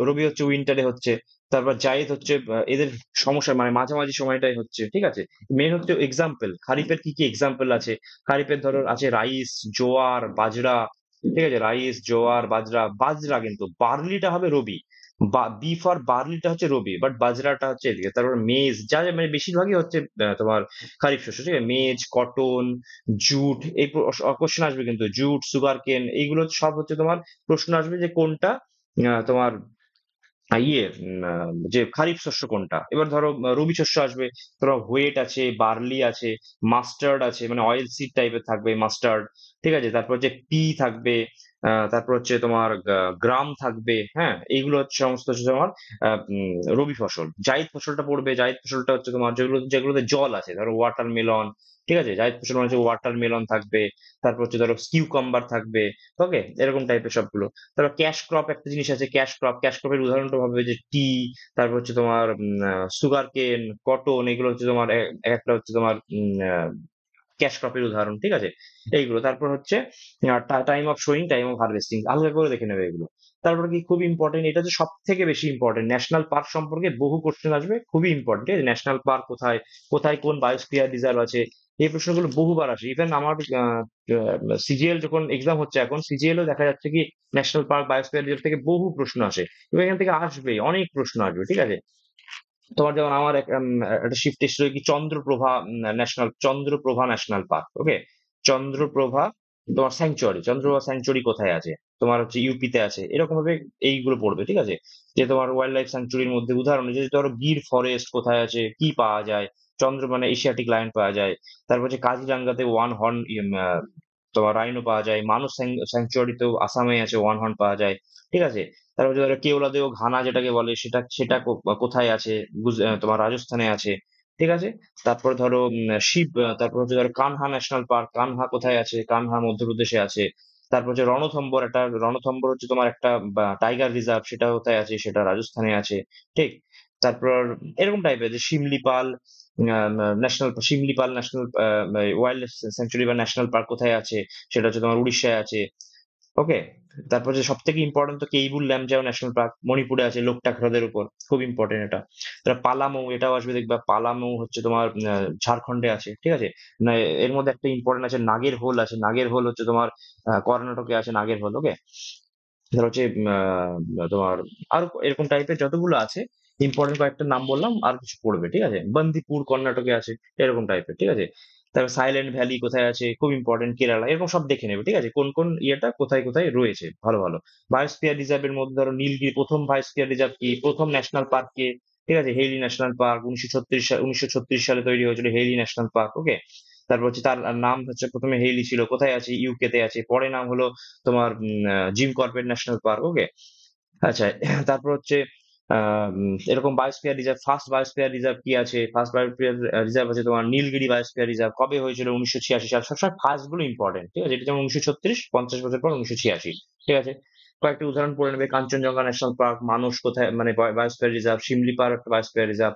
রবি হচ্ছে উইন্টারে হচ্ছে। তারপর জায়েদ হচ্ছে এদের সমস্যা মানে মাঝামাঝি সময়টাই হচ্ছে, ঠিক আছে? মেন হচ্ছে এক্সাম্পল, খারিফের কি কি এক্সাম্পল আছে। খারিফের ধরো আছে রাইস, জোয়ার, বাজরা, ঠিক আছে? রাইস, জোয়ার, বাজরা, বাজরা কিন্তু বার্লিটা হবে রবি, বা বিফ আর বার্লিটা হচ্ছে রবি, বাট বাজরাটা হচ্ছে এদিকে। তারপর মেজ, যা যা মানে বেশিরভাগই হচ্ছে তোমার খারিফ শস্য, ঠিক আছে? মেজ, কটন, জুট, এই কোশ্চেন আসবে কিন্তু, জুট, সুগার কেন, এইগুলো সব হচ্ছে তোমার প্রশ্ন আসবে যে কোনটা তোমার যে খারিফ শস্য কোনটা। এবার ধরো রবি শস্য আসবে, ধরো হোয়েট আছে, বার্লি আছে, মাস্টার্ড আছে, মানে অয়েল সিড টাইপের থাকবে মাস্টার্ড, ঠিক আছে? তারপর হচ্ছে পি থাকবে, তারপর হচ্ছে তোমার গ্রাম থাকবে, হ্যাঁ? এইগুলো হচ্ছে সমস্ত হচ্ছে তোমার রবি ফসল। জাইদ ফসলটা পড়বে, জাইদ ফসলটা হচ্ছে তোমার যেগুলোতে জল আছে, ধরো ওয়াটারমেলন, ঠিক আছে? জাইদ ফসল মানে হচ্ছে ওয়াটারমেলন থাকবে। তারপর হচ্ছে ধরো কিউকাম্বার থাকবে, ওকে? এরকম টাইপের সবগুলো। তারপর ক্যাশ ক্রপ একটা জিনিস আছে, ক্যাশ ক্রপের উদাহরণটা ভাবে যে টি, তারপর হচ্ছে তোমার সুগার কেন, কটন, এগুলো হচ্ছে তোমার একটা হচ্ছে তোমার ক্যাশ ক্রপের উদাহরণ, ঠিক আছে? এইগুলো। তারপর হচ্ছে time of showing, time of harvesting, আলাদা করে দেখে নেবে এগুলো। তারপর কি খুব ইম্পর্টেন্ট, এটা হচ্ছে সব থেকে বেশি ইম্পর্টেন্ট, ন্যাশনাল পার্ক সম্পর্কে বহু কোশ্চেন আসবে, খুবই ইম্পর্টেন্ট, ঠিক আছে? ন্যাশনাল পার্ক কোথায়, কোথায় কোন বায়োস্ফিয়ার রিজার্ভ আছে, এই প্রশ্নগুলো বহুবার আসে। ইভেন আমার সিজিএল যখন এক্সাম হচ্ছে, এখন সিজিএলও দেখা যাচ্ছে কি ন্যাশনাল পার্ক, বায়োস্ফিয়ার রিজার্ভ থেকে বহু প্রশ্ন আসে, এবং এখান থেকে আসবে, অনেক প্রশ্ন আসবে, ঠিক আছে? তোমার যেমন আমার একটা শিফট এসেছিল কি, চন্দ্রপ্রভা ন্যাশনাল পার্ক, ওকে? চন্দ্রপ্রভা তোমার স্যাংচুয়ারি, চন্দ্রপ্রভা স্যাংচুয়ারি কোথায় আছে, তোমার হচ্ছে ইউপিতে আছে, এরকম ভাবে এইগুলো পড়বে, ঠিক আছে? যে তোমার ওয়াইল্ড লাইফ স্যাংচুয়ারির মধ্যে উদাহরণ, যে ধরো গির ফরেস্ট কোথায় আছে, কি পাওয়া যায়, মানে এশিয়াটিক লায়ন পাওয়া যায়। তারপর হচ্ছে কাজিরাঙ্গাতে ওয়ান হর্ন তোমার রাইনো পাওয়া যায়। মানস স্যাংচুয়ারিতেও আসামে আছে ওয়ান হর্ন পাওয়া যায়। ঠিক আছে? তারপর হচ্ছে ধরো কেওলাদেও ঘানা যেটাকে বলে সেটা সেটা কোথায় আছে? তোমার রাজস্থানে আছে। ঠিক আছে? তারপর ধরো তারপর হচ্ছে ধরো কানহা ন্যাশনাল পার্ক, কানহা কোথায় আছে? কানহা মধ্যপ্রদেশে আছে। তারপর হচ্ছে রণথম্বর হচ্ছে তোমার একটা টাইগার রিজার্ভ, সেটা কোথায় আছে? সেটা রাজস্থানে আছে। ঠিক? তারপর এরকম টাইপের যে শিমলিপাল ন্যাশনাল ওয়াইল্ড স্যাংচুরি বা ন্যাশনাল পার্ক কোথায় আছে? সেটা হচ্ছে তোমার উড়িষ্যায় আছে। ওকে? তারপর যে সব থেকে ইম্পর্টেন্ট তো কেইবুল ল্যামজাও ন্যাশনাল পার্ক মণিপুরে আছে, লোকটাক হ্রদের উপর, খুব ইম্পর্টেন্ট এটা। তারপর পালামৌ, এটাও আসবে দেখবা, পালামৌ হচ্ছে তোমার ঝাড়খণ্ডে আছে। ঠিক আছে? না, এর মধ্যে একটা ইম্পর্টেন্ট আছে, নাগের হোল আছে। নাগের হোল হচ্ছে তোমার কর্ণাটকে আছে নাগের হোল। ওকে? ধর হচ্ছে তোমার আরো এরকম টাইপের যতগুলো আছে, ইম্পর্টেন্ট কয়েকটা নাম বললাম, আর কিছু পড়বে। ঠিক আছে? বন্দিপুর কর্ণাটকে আছে, এরকম টাইপের। ঠিক আছে? তারপর সাইলেন্ট ভ্যালি কোথায় আছে, খুব ইম্পর্টেন্ট, কেরালা। এরকম সব দেখে নেবে। ঠিক আছে? কোন কোন ইয়েটা কোথায় কোথায় রয়েছে, ভালো ভালো। বায়োস্ফিয়ার রিজার্ভের মধ্যে ধরো নীলগিরি, প্রথম বায়োস্ফিয়ার রিজার্ভ কি, প্রথম ন্যাশনাল পার্ক কে? ঠিক আছে? হেইলি ন্যাশনাল পার্ক 1936 সালে তৈরি হয়েছিল হেইলি ন্যাশনাল পার্ক। ওকে? তারপর হচ্ছে তার নাম হচ্ছে প্রথমে হেইলি ছিল, কোথায় আছে? ইউকে তে আছে। পরে নাম হলো তোমার জিম কর্বেট ন্যাশনাল পার্ক। ওকে? আচ্ছা, তারপর হচ্ছে এরকম biosphere reserve, first biosphere reserve কি আছে? ফার্স্ট বায়োস্ফিয়ার রিজার্ভ আছে তোমার নীলগিরি বায়োস্ফিয়ার রিজার্ভ। কবে হয়েছিল? 1986 সাল। সবসময় ফার্স্ট গুলো ইম্পর্টেন্ট। ঠিক আছে? এটা যেমন 1936, 50 বছর পর 1986। ঠিক আছে? কয়েকটা উদাহরণ পড়ে নেবে। কাঞ্চনজঙ্ঘা ন্যাশনাল পার্ক, মানস কোথায়, মানে বায়োস্ফিয়ার রিজার্ভ, শিমলিপাল একটা বায়োস্ফিয়ার রিজার্ভ,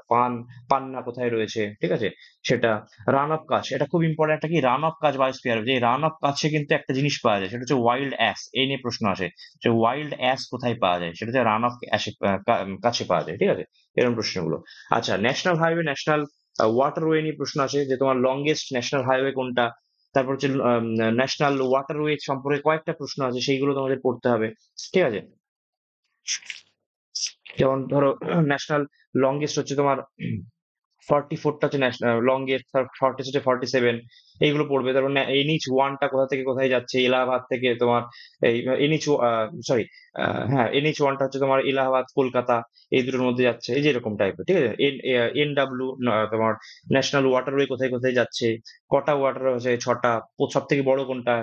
পান্না কোথায় রয়েছে? ঠিক আছে? সেটা। রান অফ কাচ, এটা খুব ইম্পর্টেন্ট একটা কি, রান অফ কাচ বায়োস্ফিয়ার। যে রান অফ কাছে কিন্তু একটা জিনিস পাওয়া যায়, সেটা হচ্ছে ওয়াইল্ড অ্যাস। এই নিয়ে প্রশ্ন আসে যে ওয়াইল্ড অ্যাস কোথায় পাওয়া যায়, সেটা হচ্ছে রান অফ কাছে পাওয়া যায়। ঠিক আছে? এরকম প্রশ্নগুলো। আচ্ছা, ন্যাশনাল হাইওয়ে, ন্যাশনাল ওয়াটারওয়ে নিয়ে প্রশ্ন আছে, যে তোমার লংগেস্ট ন্যাশনাল হাইওয়ে কোনটা। তারপর হচ্ছে ন্যাশনাল ওয়াটারওয়ে সম্পর্কে কয়েকটা প্রশ্ন আছে, সেইগুলো তোমাদের পড়তে হবে। ঠিক আছে? যেমন ধরো ন্যাশনাল লংগেস্ট হচ্ছে তোমার 44টা হচ্ছে লংগেস্ট, শর্টেস্ট হচ্ছে 47। এইগুলো পড়বে। তারপর NH1টা কোথা থেকে কোথায় যাচ্ছে? এলাহাবাদ থেকে তোমার এই NH, সরি, হ্যাঁ, NH1টা হচ্ছে তোমার এলাহাবাদ কলকাতা, এই দুটোর মধ্যে যাচ্ছে। এই যে এরকম টাইপের। ঠিক আছে? NW তোমার ন্যাশনাল ওয়াটারওয়ে কোথায় কোথায় যাচ্ছে, কটা ওয়াটার আছে? 6টা। সব থেকে বড় কোনটা?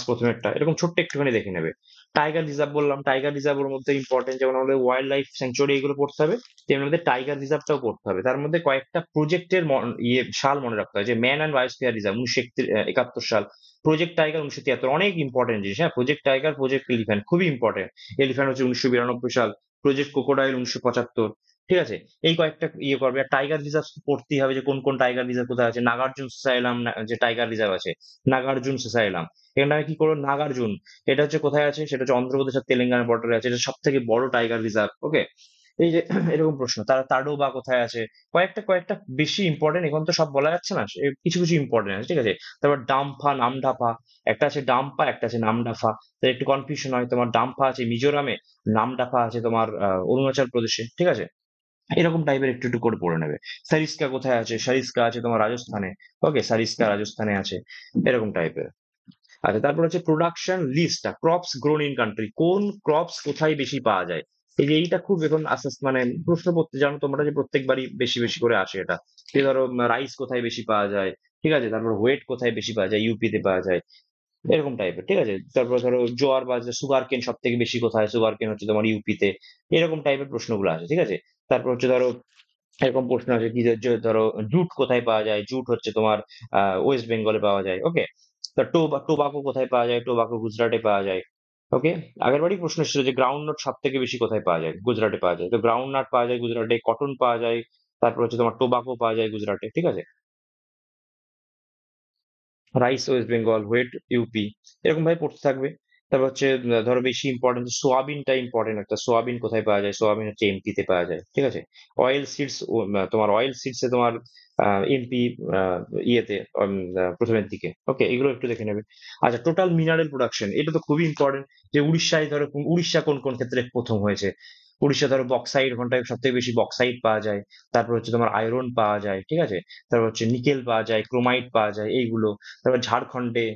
প্রথমেরটা। এরকম ছোট্ট একটুখানি দেখে নেবে। টাইগার রিজার্ভ বললাম, টাইগার রিজার্ভ ওর মধ্যে ইম্পর্টেন্ট, যেমন আমাদের ওয়াইল্ড লাইফ স্যাংচুয়ারি এগুলো পড়তে হবে, তেমনি আমাদের টাইগার রিজার্ভটাও পড়তে হবে। তার মধ্যে কয়েকটা প্রজেক্টের সাল মনে রাখতে হয়, যে ম্যান অ্যান্ড বায়োস্ফিয়ার রিজার্ভ 1971 সাল, প্রজেক্ট টাইগার 1973। অনেক ইম্পর্টেন্ট জিনিস। হ্যাঁ, প্রজেক্ট টাইগার, প্রজেক্ট এলিফ্যান্ট খুবই ইম্পর্টেন্ট। এলিফ্যান্ট হচ্ছে 1992 সাল, প্রজেক্ট ক্রোকোডাইল 1975। ঠিক আছে? এই কয়েকটা করবে। আর টাইগার রিজার্ভ পড়তেই হবে, যে কোন কোন টাইগার রিজার্ভ কোথায় আছে। নাগার্জুন সাইলাম যে টাইগার রিজার্ভ আছে, নাগার্জুন সাইলাম। এখানে আমি কি করবো, নাগার্জুন, এটা হচ্ছে কোথায় আছে? সেটা হচ্ছে অন্ধ্রপ্রদেশ আর তেলেঙ্গানা বর্ডারে আছে। এটা সব থেকে বড় টাইগার রিজার্ভ। ওকে? এই যে এরকম প্রশ্ন। তারা তাডোবা কোথায় আছে? কয়েকটা কয়েকটা বেশি ইম্পর্টেন্ট, এখন তো সব বলা যাচ্ছে না, কিছু কিছু ইম্পর্টেন্ট আছে। ঠিক আছে? তারপর ডাম্পা, নামডাফা, একটা আছে ডাম্পা, একটা আছে নামডাফা। তো একটু কনফিউশন হয়, তোমার ডাম্পা আছে মিজোরামে, নামডাফা আছে তোমার অরুণাচল প্রদেশে। ঠিক আছে? এরকম টাইপের একটু একটু করে পড়ে নেবে। সারিস্কা কোথায় আছে? সারিস্কা আছে তোমার রাজস্থানে। ওকে? সারিস্কা রাজস্থানে আছে। এরকম টাইপের। আচ্ছা, তারপর হচ্ছে প্রোডাকশন লিস্টটা, ক্রপস গ্রোন ইন কান্ট্রি, কোন ক্রপস কোথায় বেশি পাওয়া যায়। এই যে এইটা খুব এখন আস্তে আস্তে মানে প্রশ্ন করতে জানো তোমরা, যে প্রত্যেকবারই বেশি বেশি করে আসে এটা। এই ধরো রাইস কোথায় বেশি পাওয়া যায়। ঠিক আছে? তারপর হোয়েট কোথায় বেশি পাওয়া যায়? ইউপি তে পাওয়া যায়। এরকম টাইপের। ঠিক আছে? তারপর ধরো জোয়ার বা সুগার কেন সব থেকে বেশি কোথায়? সুগার কেন হচ্ছে তোমার ইউপি তে। এরকম টাইপের প্রশ্নগুলো আছে। ঠিক আছে? তারপর হচ্ছে ধরো এরকম প্রশ্ন আছে কি, যে ধরো জুট কোথায় পাওয়া যায়? জুট হচ্ছে তোমার ওয়েস্ট বেঙ্গলে পাওয়া যায়। ওকে? তা টোবাকো কোথায় পাওয়া যায়? টোবাকো গুজরাটে পাওয়া যায়। ওকে? আগের বারই প্রশ্ন এসেছিল যে গ্রাউন্ড নাট সব থেকে বেশি কোথায় পাওয়া যায়? গুজরাটে পাওয়া যায়। তো গ্রাউন্ড নাট পাওয়া যায় গুজরাটে, কটন পাওয়া যায়, তারপর হচ্ছে তোমার টোবাকো পাওয়া যায় গুজরাটে। ঠিক আছে? Rice West Bengal, wheat UP. এরকম ভাবে পড়তে থাকবে। তারপর হচ্ছে ধরো বেশি ইম্পর্টেন্ট সোয়াবিনটা ইম্পর্টেন্ট একটা। সোয়াবিন কোথায় পাওয়া যায়? সোয়াবিন হচ্ছে এমপি তে পাওয়া যায়। ঠিক আছে? অয়েল সিডস, তোমার অয়েল সিডস এ তোমার এমপি, ইয়েতে প্রথমের দিকে। ওকে? এগুলো একটু দেখে নেবে। আচ্ছা, টোটাল মিনারেল প্রোডাকশন, এটা তো খুবই ইম্পর্টেন্ট, যে উড়িষ্যায় ধরো উড়িষ্যা কোন কোন ক্ষেত্রে প্রথম হয়েছে। উড়িষ্যা ধরো বক্সাইট, ওখানটায় সব থেকে বেশি বক্সাইট পাওয়া যায়। তারপর হচ্ছে তোমার আয়রন পাওয়া যায়, ঠিক আছে। তারপর হচ্ছে নিকেল পাওয়া যায়, ক্রোমাইট পাওয়া যায়, এইগুলো। তারপর ঝাড়খণ্ডে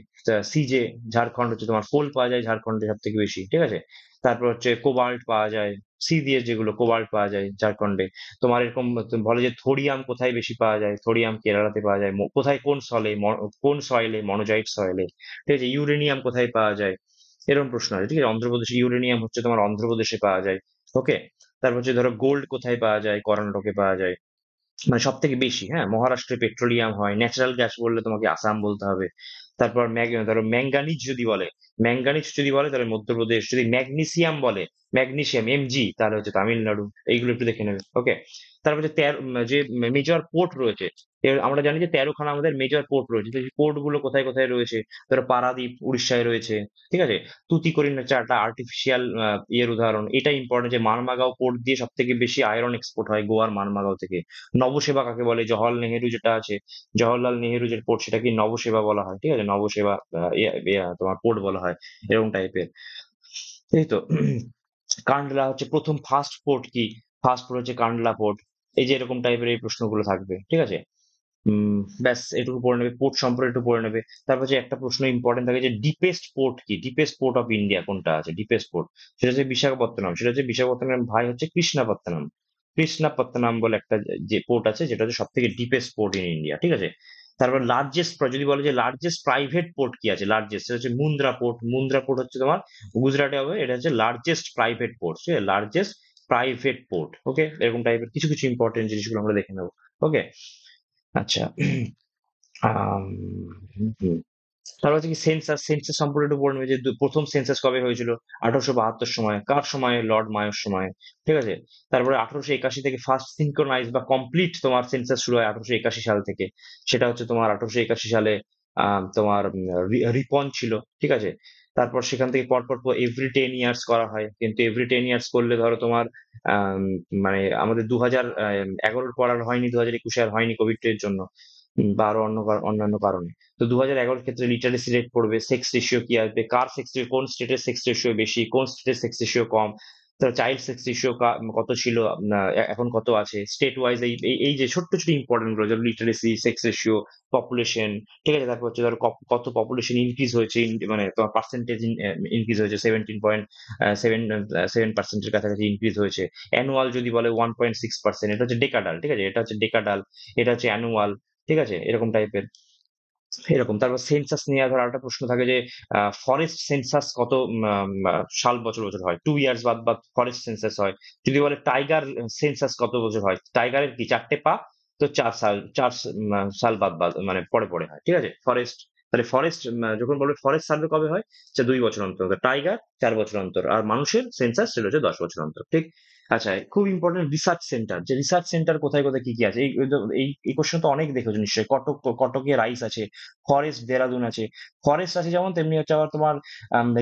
সিজে, ঝাড়খণ্ড হচ্ছে তোমার কোল পাওয়া যায় ঝাড়খণ্ডে সব থেকে বেশি, ঠিক আছে। তারপর হচ্ছে কোবাল্ট পাওয়া যায়, সি দিয়ে যেগুলো কোবাল্ট পাওয়া যায় ঝাড়খণ্ডে। তোমার এরকম বলে যে থোরিয়াম কোথায় বেশি পাওয়া যায়, থোরিয়াম কেরালাতে পাওয়া যায়। কোথায় কোন সলে, কোন সয়েলে, মনোজাইট সয়েলে, ঠিক আছে। ইউরেনিয়াম কোথায় পাওয়া যায়, এরকম প্রশ্ন আছে, ঠিক আছে। অন্ধ্রপ্রদেশে ইউরেনিয়াম হচ্ছে তোমার অন্ধ্রপ্রদেশে পাওয়া যায়। ওকে। তারপর হচ্ছে ধরো গোল্ড কোথায় পাওয়া যায়, কর্ণাটকে পাওয়া যায়, মানে সব থেকে বেশি। হ্যাঁ, মহারাষ্ট্রে পেট্রোলিয়াম হয়। ন্যাচারাল গ্যাস বললে তোমাকে আসাম বলতে হবে। তারপর ধরো ম্যাঙ্গানিজ যদি বলে, তাহলে মধ্যপ্রদেশ। যদি ম্যাগনেসিয়াম বলে, ম্যাগনেসিয়াম এমজি, তাহলে হচ্ছে তামিলনাড়ু। এইগুলো একটু দেখে নেবে। ওকে। তারপর হচ্ছে যে মেজর পোর্ট রয়েছে, আমরা জানি যে 13খানা আমাদের মেজর পোর্ট রয়েছে। তো পোর্ট গুলো কোথায় কোথায় রয়েছে? ধরো পারাদীপ উড়িষ্যায় রয়েছে, ঠিক আছে। তুতিকোরিন হচ্ছে একটা আর্টিফিশিয়াল ইয়ের উদাহরণ। এটা ইম্পর্টেন্ট যে মানমাগাঁও পোর্ট দিয়ে সব থেকে বেশি আয়রন এক্সপোর্ট হয়, গোয়ার মানমাগাঁও থেকে। নবসেবা কাকে বলে? জওহরলাল নেহেরু যেটা আছে, জওহরলাল নেহেরু যে পোর্ট, সেটাকে নবসেবা বলা হয়, ঠিক আছে। নবসেবা তোমার পোর্ট বলা হয়, এরকম টাইপের। এই তো। কান্ডলা হচ্ছে প্রথম ফার্স্ট পোর্ট কি? ফার্স্ট পোর্ট হচ্ছে কান্ডলা পোর্ট। এই যে এরকম টাইপের এই প্রশ্নগুলো থাকবে, ঠিক আছে। ব্যাস এটুকু পড়ে নেবে, পোর্ট সম্পর্কে একটু পড়ে নেবে। তারপর যে একটা প্রশ্ন ইম্পর্টেন্ট থাকে যে ডিপেস্ট পোর্ট কি? ডিপেস্ট পোর্ট অফ ইন্ডিয়া কোনটা আছে, ডিপেস্ট পোর্ট? সেটা হচ্ছে বিশাখাপত্তনম। সেটা হচ্ছে বিশাখাপত্তনম ভাই হচ্ছে কৃষ্ণাপত্তনম। কৃষ্ণাপত্তনম বলে একটা যে পোর্ট আছে, যেটা হচ্ছে সব থেকে ডিপেস্ট পোর্ট ইন ইন্ডিয়া, ঠিক আছে। তারপর লার্জেস্ট, যদি বলে যে লার্জেস্ট প্রাইভেট পোর্ট কি আছে, লার্জেস্ট, সেটা হচ্ছে মুন্দ্রা পোর্ট। মুন্দ্রা পোর্ট হচ্ছে তোমার গুজরাটে হবে। এটা হচ্ছে লার্জেস্ট প্রাইভেট পোর্ট, ঠিক আছে, লার্জেস্ট প্রাইভেট পোর্ট। ওকে, এরকম টাইপের কিছু কিছু ইম্পর্টেন্ট জিনিসগুলো আমরা দেখে নেবো। ওকে। আচ্ছা। আম, হুম। তারপর হচ্ছে কি সেন্সাস, সেন্সাস সম্পর্কে একটু বলে নেবে যে প্রথম সেন্সাস কবে হয়েছিল? 1872 সময়। কার সময়? লর্ড মায়োর সময়, ঠিক আছে। তারপরে 1881 থেকে ফার্স্ট সিনক্রোনাইজ বা কমপ্লিট তোমার সেন্সাস শুরু হয় 1881 সাল থেকে। সেটা হচ্ছে তোমার 1881 সালে তোমার রিপন ছিল, ঠিক আছে। তারপর সেখান থেকে পরপর এভরি 10 ইয়ার্স করা হয়, কিন্তু এভরি 10 ইয়ার্স করলে ধরো তোমার আম, মানে আমাদের 2011 পর আর হয়নি, 2021 আর হয়নি কোভিড এর জন্য, বা আরো অন্যান্য কারণে। তো 2011 ক্ষেত্রে লিটারেসি রেট পড়বে, সেক্স রেশিও কি আসবে, কার সেক্স, কোন স্টেটের সেক্স রেশিও বেশি, কোন স্টেটের সেক্স রেশিও কম। তো চাইল্ড সেক্স রেশিও কত ছিল, এখন কত আছে, স্টেট ওয়াইজ। এই যে ছোট্ট ছোট ইম্পর্টেন্ট গুলো, যেমন লিটারেসি, সেক্স রেশিও, পপুলেশন, ঠিক আছে। তারপর হচ্ছে ধরো কত পপুলেশন ইনক্রিজ হয়েছে, মানে তোমার পার্সেন্টেজ ইনক্রিজ হয়েছে, 17.7% কাছাকাছি ইনক্রিজ হয়েছে। অ্যানুয়াল যদি বলে 1.6%, এটা হচ্ছে ডেকাডাল, ঠিক আছে। এটা হচ্ছে ডেকাডাল, এটা হচ্ছে অ্যানুয়াল, ঠিক আছে, এরকম টাইপের। এরকম। তারপর সেন্সাস নিয়ে ধর একটা প্রশ্ন থাকে যে ফরেস্ট সেন্সাস কত সাল বছর বছর হয়, 2 ইয়ার্স বাদ বাদ ফরেস্ট সেন্সাস হয়। যদি বলে টাইগার সেন্সাস কত বছর হয়, টাইগারের কি 4টে পা, তো 4 সাল, সাল বাদ বাদ মানে পরে পরে হয়, ঠিক আছে। ফরেস্ট, তাহলে ফরেস্ট যখন বলবে ফরেস্ট সার্ভে কবে হয়, সে 2 বছর অন্তর। টাইগার 4 বছর অন্তর। আর মানুষের সেন্সাস সেটা হচ্ছে 10 বছর অন্তর, ঠিক। আচ্ছা, খুব ইম্পর্টেন্ট রিসার্চ সেন্টার, যে রিসার্চ সেন্টার কোথায় কোথায় কি কি আছে, এই কোশ্চেন তো অনেক দেখেছো নিশ্চয়ই। কটকে রাইস আছে, ফরেস্ট দেরাদুন আছে। ফরেস্ট আছে যেমন, তেমনি হচ্ছে আবার তোমার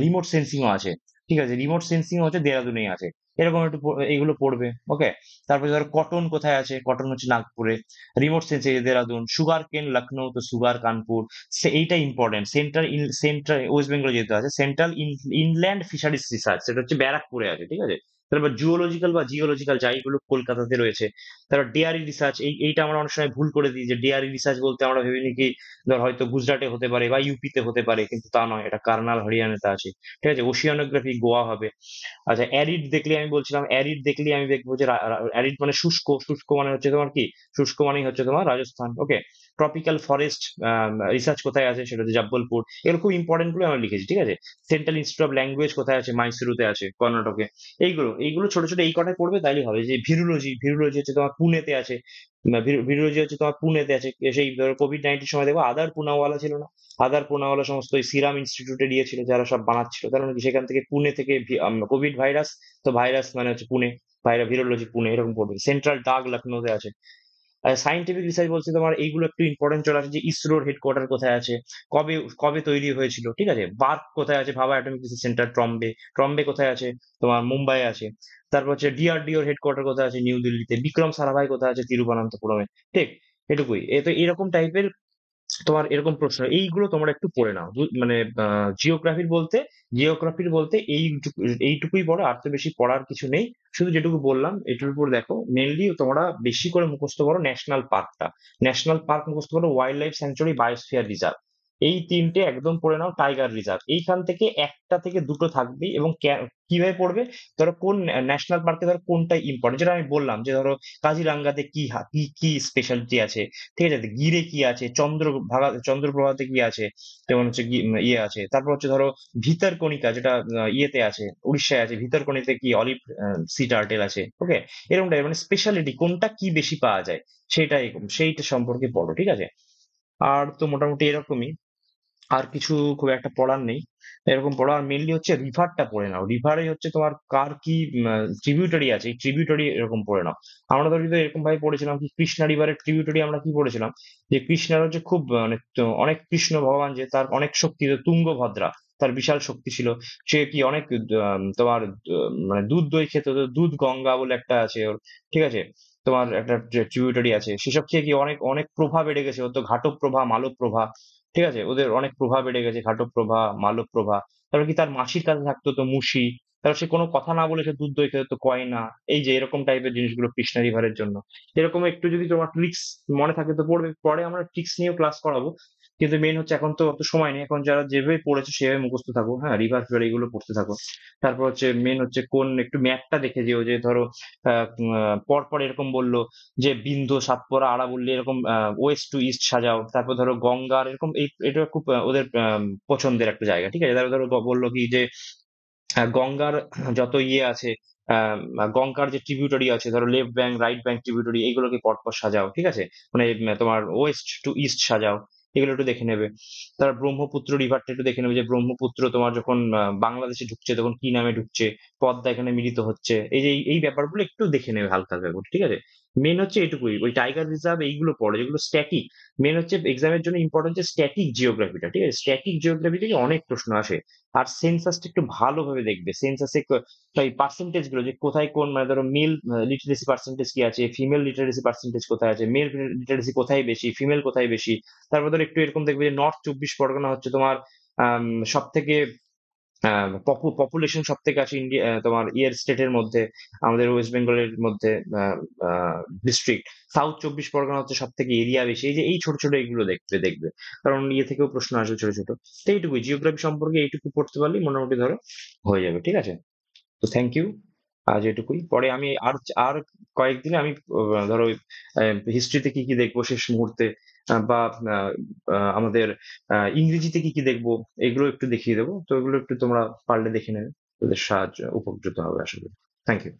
রিমোট সেন্সিংও আছে, ঠিক আছে। রিমোট সেন্সিং হচ্ছে দেরাদুনেই আছে। এরকম একটু এইগুলো পড়বে। ওকে। তারপরে ধরো কটন কোথায় আছে, কটন হচ্ছে নাগপুরে। Remote sensing Dehradun. Sugar cane Lucknow, তো সুগার কানপুর। এইটা ইম্পর্টেন্ট। সেন্ট্রাল ওয়েস্ট বেঙ্গল যেহেতু আছে, সেন্ট্রাল ইনল্যান্ড ফিশারিজ রিসার্চ, সেটা হচ্ছে ব্যারাকপুরে আছে, ঠিক আছে। তারপর জুওলজিক্যাল বা জিওলজিক্যাল যাইগুলো কলকাতাতে রয়েছে। তারপর ডেয়ারি রিসার্চ, এইটা আমরা অনেক সময় ভুল করে দিই, যে ডেয়ারি রিসার্চ বলতে আমরা ভেবে নিই কি ধর হয়তো গুজরাটে হতে পারে বা ইউপিতে হতে পারে, কিন্তু তা নয়, এটা কার্নাল হরিয়ানাতে আছে, ঠিক আছে। ওশিয়ানোগ্রাফি গোয়া হবে। আচ্ছা, অ্যারিড দেখলে আমি বলছিলাম, অ্যারিড দেখলে আমি দেখবো যে অ্যারিড মানে শুষ্ক, শুষ্ক মানে হচ্ছে তোমার কি, শুষ্ক মানেই হচ্ছে তোমার রাজস্থান। ওকে। ট্রপিক্যাল ফরেস্ট রিসার্চ কোথায় আছে, সেটা হচ্ছে জব্বলপুর। এগুলো খুব ইম্পর্টেন্ট গুলো আমরা লিখেছি, ঠিক আছে। সেন্ট্রাল ইনস্টিটিউট অফ ল্যাঙ্গুয়েজ কোথায় আছে, মাইসুরুতে আছে, কর্ণাটকে। এইগুলো ছোট ছোট এই কটাই পড়বে, তাইলে হবে। যে ভিরুলজি হচ্ছে তোমার পুনেতে আছে। ভিরুলজি হচ্ছে তোমার পুনেতে আছে। সেই ধরো কোভিড-19 সময় দেখো আদার পুনাওয়ালা ছিল না, আদার পুনাওয়ালা সমস্ত ওই সিরাম ইনস্টিটিউটে দিয়েছিল, যারা সব বানাচ্ছিল, তার মানে কি সেখান থেকে পুনে থেকে কোভিড ভাইরাস, তো ভাইরাস মানে হচ্ছে পুনে, ভিরোলজি পুনে, এরকম পড়বে। সেন্ট্রাল ডাক লখনৌতে আছে। সায়েন্টিফিক রিসার্চ বলছে তোমার এইগুলো একটু ইম্পর্টেন্ট চলে আসে, যে ইসরোর হেডকোয়ার্টার কোথায় আছে, কবে কবে তৈরি হয়েছিল, ঠিক আছে। বার্ক কোথায় আছে, ভাবা atomic research centre Trombay. Trombay কোথায় আছে, তোমার মুম্বাই আছে। তারপর হচ্ছে ডিআরডিওর হেডকোয়ার্টার কোথায় আছে, নিউ দিল্লিতে। বিক্রম সারাভাই কোথায় আছে, তিরুবনন্তপুরমে, ঠিক। এটুকুই। এ তো এরকম টাইপের তোমার এরকম প্রশ্ন এইগুলো তোমরা একটু পড়ে নাও। মানে জিওগ্রাফির বলতে এইটুকুই পড়ো, আর তো বেশি পড়ার কিছু নেই। শুধু যেটুকু বললাম এটুকুর উপর দেখো। মেইনলি তোমরা বেশি করে মুখস্থ করো ন্যাশনাল পার্ক মুখস্থ করো, wild life sanctuary, biosphere reserve. এই তিনটে একদম পড়ে নাও। টাইগার রিজার্ভ এইখান থেকে একটা থেকে দুটো থাকবেই। এবং কিভাবে পড়বে, ধরো কোন ন্যাশনাল পার্কে ধরো কোনটা ইম্পর্টেন্ট, যেটা আমি বললাম যে ধরো কাজিরাঙ্গাতে কি কি স্পেশালিটি আছে, ঠিক আছে? গিরে কি আছে, চন্দ্রপ্রভাতে কি আছে, যেমন হচ্ছে ইয়ে আছে। তারপর হচ্ছে ধরো ভিতরকণিকা, যেটা ইয়েতে আছে, উড়িষ্যায় আছে। ভিতরকণিতে কি অলিভ সি টার্টেল আছে। ওকে, এরকমটাই মানে স্পেশালিটি কোনটা কি বেশি পাওয়া যায় সেটাই, সেইটা সম্পর্কে পড়ো, ঠিক আছে? আর তো মোটামুটি এরকমই, আর কিছু খুব একটা পড়ার নেই। এরকম পড়ো। আর মেনলি হচ্ছে রিভারটা পড়ে নাও। রিভারে হচ্ছে তোমার কার কি ট্রিবিউটারি আছে, এই ট্রিবিউটারি এরকম পড়ে নাও। আমরা ধর যদি এরকম ভাবে পড়েছিলাম কি, কৃষ্ণা রিভারের ট্রিবিউটারি আমরা কি পড়েছিলাম, যে কৃষ্ণার হচ্ছে খুব মানে অনেক কৃষ্ণ ভগবান, যে তার অনেক শক্তি, তুঙ্গভদ্রা তার বিশাল শক্তি ছিল। সে কি অনেক তোমার মানে দুধ দই খেত, তো দুধ গঙ্গা বলে একটা আছে ওর, ঠিক আছে? তোমার একটা ট্রিবিউটারি আছে, সেসব খেয়ে কি অনেক অনেক প্রভা বেড়ে গেছে। ও তো ঘাটপ্রভা, মালপ্রভা, ঠিক আছে? ওদের অনেক প্রভাব বেড়ে গেছে, ঘাটপ্রভা, মালপ্রভা। তারপর কি তার মাসির কাছে থাকতো তো মুসি। তারপর সে কোনো কথা না বলে সে দুধ দই খেত তো কয়না। এই যে এরকম টাইপের জিনিসগুলো কৃষ্ণা রিভারের জন্য। এরকম একটু যদি তোমার ট্রিক্স মনে থাকে তো পড়বে, পরে আমরা ট্রিক্স নিয়েও ক্লাস করাবো। কিন্তু মেন হচ্ছে এখন তো অত সময় নেই, এখন যারা যেভাবে পড়েছো সেভাবে মুখস্থ থাকো। হ্যাঁ, রিভার ফিভার এগুলো পড়তে থাকো। তারপর হচ্ছে মেন হচ্ছে কোন একটু ম্যাপটা দেখে যেও, যে ধরো পর পর এরকম বললো যে বিন্ধ্য, সাতপুরা, আরাবল্লী, এরকম ওয়েস্ট টু ইস্ট সাজাও। তারপর ধরো গঙ্গার এরকম, এটা খুব ওদের পছন্দের একটা জায়গা, ঠিক আছে? তারপর ধরো বললো কি যে গঙ্গার যত ইয়ে আছে, গঙ্গার যে ট্রিবিউটারি আছে, ধরো left bank, right bank tributary, এইগুলোকে পরপর সাজাও, ঠিক আছে? মানে তোমার ওয়েস্ট টু ইস্ট সাজাও। এগুলো একটু দেখে নেবে। তারপর ব্রহ্মপুত্র রিভারটা একটু দেখে নেবে, যে ব্রহ্মপুত্র তোমার যখন বাংলাদেশে ঢুকছে তখন কি নামে ঢুকছে, পদ্মা এখানে মিলিত হচ্ছে। এই যে এই ব্যাপারগুলো একটু দেখে নেবে হালকা হালকা করে, ঠিক আছে? মেন হচ্ছে এটুকুই। ওই টাইগার রিজার্ভ এইগুলো পড়ো যেগুলো স্ট্যাটিক। মেন হচ্ছে এক্সামের জন্য ইম্পর্টেন্ট যে স্ট্যাটিক জিওগ্রাফিটা, ঠিক আছে? স্ট্যাটিক জিওগ্রাফি থেকে অনেক প্রশ্ন আসে। আর সেন্সাসটা একটু ভালোভাবে দেখবে। সেন্সাসে এই পার্সেন্টেজ গুলো, যে কোথায় কোন, মানে ধরো মেল লিটারেসি পার্সেন্টেজ কি আছে, ফিমেল লিটারেসি পার্সেন্টেজ কোথায় আছে, মেল লিটারেসি কোথায় বেশি, ফিমেল কোথায় বেশি। তারপর ধরো একটু এরকম দেখবে যে নর্থ 24 পরগনা হচ্ছে তোমার সব থেকে পপুলেশন সব থেকে আছে ইন্ডিয়া, তোমার স্টেটের মধ্যে, আমাদের ওয়েস্ট বেঙ্গলের মধ্যে ডিস্ট্রিক্ট। সাউথ 24 পরগনা হচ্ছে সব থেকে এরিয়া বেশি। এই যে এই ছোট ছোট এইগুলো দেখবে দেখবে, কারণ থেকেও প্রশ্ন আসবে ছোট ছোট। তো এইটুকুই জিওগ্রাফি সম্পর্কে, এইটুকু পড়তে পারলেই মোটামুটি ধরো হয়ে যাবে, ঠিক আছে? তো থ্যাংক ইউ। আজ এটুকুই। পরে আমি আর আর কয়েকদিনে আমি ধরো হিস্ট্রিতে কি কি দেখবো শেষ মুহূর্তে, বা আমাদের ইংরেজিতে কি কি দেখবো, এগুলো একটু দেখিয়ে দেবো। তো এগুলো একটু তোমরা পারলে দেখে নেবে, তোদের সাহায্য উপকৃত হবে আশা করি। Thank you.